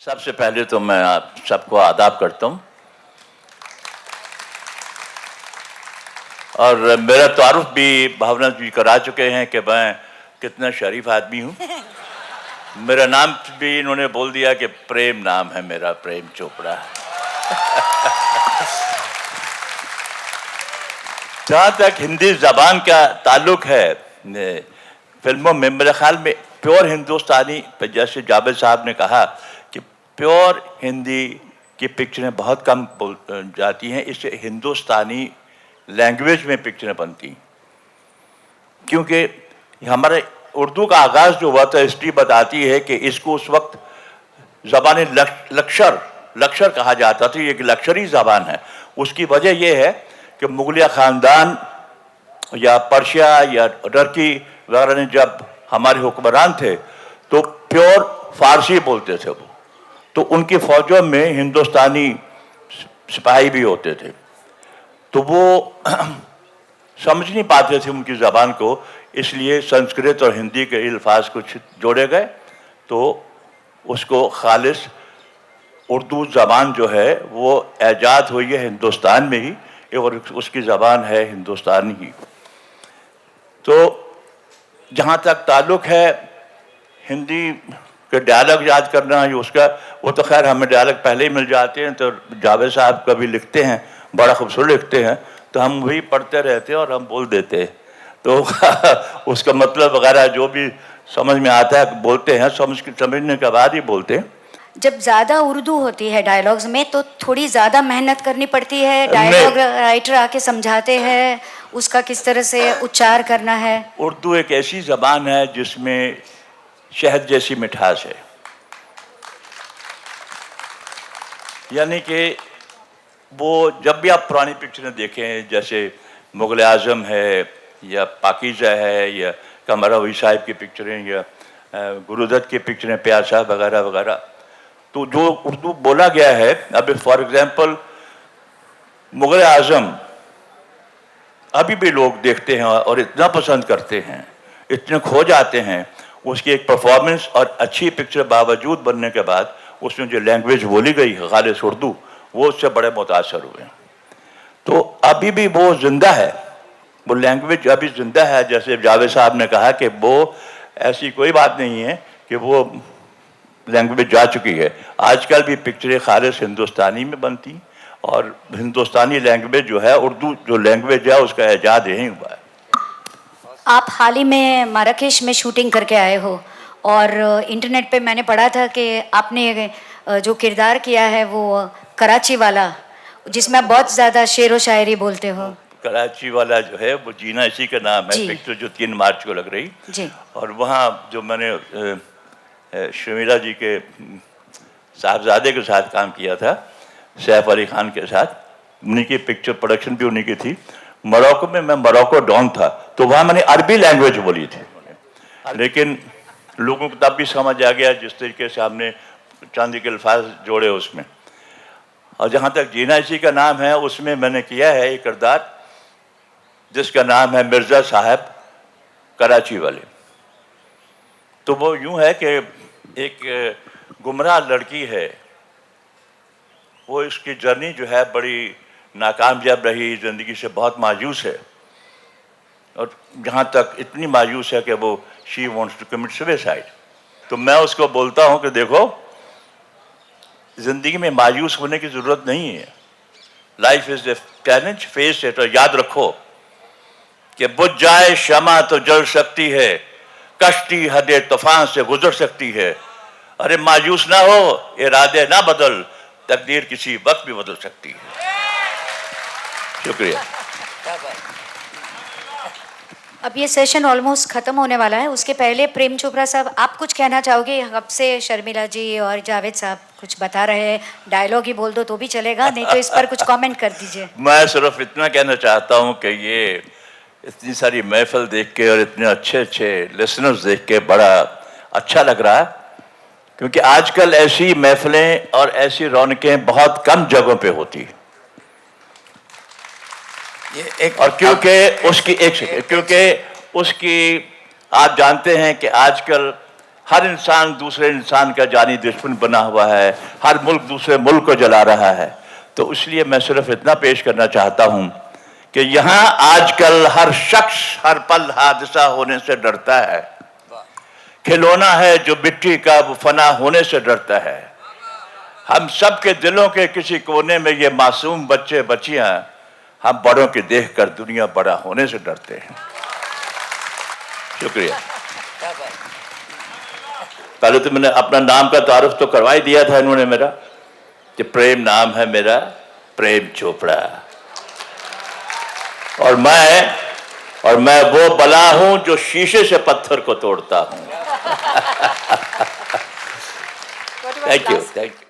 सबसे पहले तो मैं आप सबको आदाब करता हूँ और मेरा तारुफ भी भावना जी करा चुके हैं कि मैं कितना शरीफ आदमी हूँ। मेरा नाम भी इन्होंने बोल दिया कि प्रेम नाम है मेरा, प्रेम चोपड़ा। जहाँ तक हिंदी ज़बान का ताल्लुक है, फिल्मों में मेरे ख्याल में प्योर हिंदुस्तानी, जैसे जावेद साहब ने कहा कि प्योर हिंदी की पिक्चरें बहुत कम जाती हैं, इससे हिंदुस्तानी लैंग्वेज में पिक्चरें बनती, क्योंकि हमारे उर्दू का आगाज़ जो हुआ था हिस्ट्री बताती है कि इसको उस वक्त ज़बान लक्शर कहा जाता था। ये एक लक्शरी ज़बान है। उसकी वजह यह है कि मुगलिया ख़ानदान या पर्शिया या टर्की वगैरह ने जब हमारे हुक्मरान थे तो प्योर फारसी बोलते थे वो, तो उनकी फ़ौजों में हिंदुस्तानी सिपाही भी होते थे, तो वो समझ नहीं पाते थे उनकी ज़बान को, इसलिए संस्कृत और हिंदी के अल्फाज कुछ जोड़े गए, तो उसको खालिस उर्दू ज़बान जो है वो ऐजाद हुई है हिंदुस्तान में ही, और उसकी ज़बान है हिंदुस्तानी ही। तो जहाँ तक ताल्लुक़ है हिंदी के डायलॉग याद करना है उसका, वो तो खैर हमें डायलॉग पहले ही मिल जाते हैं, तो जावेद साहब कभी लिखते हैं, बड़ा खूबसूरत लिखते हैं, तो हम वही पढ़ते रहते हैं और हम बोल देते हैं, तो उसका मतलब वगैरह जो भी समझ में आता है बोलते हैं, समझने के बाद ही बोलते हैं। जब ज़्यादा उर्दू होती है डायलॉग्स में तो थोड़ी ज़्यादा मेहनत करनी पड़ती है, डायलॉग राइटर आके समझाते हैं उसका किस तरह से उच्चार करना है। उर्दू एक ऐसी ज़बान है जिसमें शहद जैसी मिठास है, यानी कि वो जब भी आप पुरानी पिक्चरें देखें, जैसे मुग़ल आज़म है या पाकीज़ा है या कमरा वही साहिब की पिक्चरें या गुरुदत्त की पिक्चरें, प्यार साहब वगैरह वगैरह, तो जो उर्दू बोला गया है, अभी फॉर एग्जांपल मुग़ल आज़म अभी भी लोग देखते हैं और इतना पसंद करते हैं, इतने खो जाते हैं उसकी एक परफॉर्मेंस, और अच्छी पिक्चर बावजूद बनने के बाद उसमें जो लैंग्वेज बोली गई है खालिस उर्दू, वो उससे बड़े मुतासर हुए। तो अभी भी वो ज़िंदा है, वो लैंग्वेज अभी ज़िंदा है। जैसे जावेद साहब ने कहा कि वो ऐसी कोई बात नहीं है कि वो लैंग्वेज जा चुकी है, आजकल भी पिक्चरें खालिस हिंदुस्तानी में बनती, और हिंदुस्तानी लैंग्वेज जो है, उर्दू जो लैंग्वेज है, उसका ऐजाद यहीं हुआ है। आप हाल ही में माराकेश में शूटिंग करके आए हो, और इंटरनेट पे मैंने पढ़ा था कि आपने जो किरदार किया है वो कराची वाला, जिसमें आप बहुत ज़्यादा शेर व शायरी बोलते हो। कराची वाला जो है वो जीना इसी का नाम है, पिक्चर जो 3 मार्च को लग रही जी। और वहाँ जो मैंने शर्मिला जी के साहबजादे के साथ काम किया था, सैफ अली खान के साथ, उन्हीं की पिक्चर प्रोडक्शन भी उन्हीं की थी। मोरक्को में मैं मोरक्को डॉन था, तो वहाँ मैंने अरबी लैंग्वेज बोली थी, लेकिन लोगों को तब भी समझ आ गया जिस तरीके से हमने चांदी के अल्फाज जोड़े उसमें। और जहाँ तक जीना इसी का नाम है, उसमें मैंने किया है एक किरदार जिसका नाम है मिर्ज़ा साहब कराची वाले। तो वो यूँ है कि एक गुमराह लड़की है, वो इसकी जर्नी जो है बड़ी नाकामयाब रही, ज़िंदगी से बहुत मायूस है, और जहाँ तक इतनी मायूस है कि वो she wants to commit suicide. तो मैं उसको बोलता हूँ कि देखो, ज़िंदगी में मायूस होने की ज़रूरत नहीं है, life is a challenge, face it, और याद रखो कि बुझ जाए शमा तो जल सकती है, कश्ती हदे तूफान से गुजर सकती है। अरे मायूस ना हो, इरादे ना बदल, तकदीर किसी वक्त भी बदल सकती है। शुक्रिया। अब ये सेशन ऑलमोस्ट ख़त्म होने वाला है, उसके पहले प्रेम चोपड़ा साहब आप कुछ कहना चाहोगे? अब से शर्मिला जी और जावेद साहब कुछ बता रहे हैं, डायलॉग ही बोल दो तो भी चलेगा, नहीं तो इस पर कुछ कमेंट कर दीजिए। मैं सिर्फ इतना कहना चाहता हूँ कि ये इतनी सारी महफिल देख के और इतने अच्छे अच्छे लिसनर्स देख के बड़ा अच्छा लग रहा है, क्योंकि आजकल ऐसी महफिलें और ऐसी रौनकें बहुत कम जगहों पे होती, और क्योंकि उसकी आप जानते हैं कि आजकल हर इंसान दूसरे इंसान का जानी दुश्मन बना हुआ है, हर मुल्क दूसरे मुल्क को जला रहा है। तो इसलिए मैं सिर्फ इतना पेश करना चाहता हूँ कि यहाँ आजकल हर शख्स हर पल हादसा होने से डरता है। खिलौना है जो मिट्टी का, वो फना होने से डरता है। हम सब के दिलों के किसी कोने में ये मासूम बच्चे बच्चियां हम बड़ों के देखकर दुनिया बड़ा होने से डरते हैं। शुक्रिया। पहले तो मैंने अपना नाम का तारुफ तो करवा ही दिया था इन्होंने मेरा, कि प्रेम नाम है मेरा, प्रेम चोपड़ा। और मैं वो बला हूं जो शीशे से पत्थर को तोड़ता हूं। Thank you.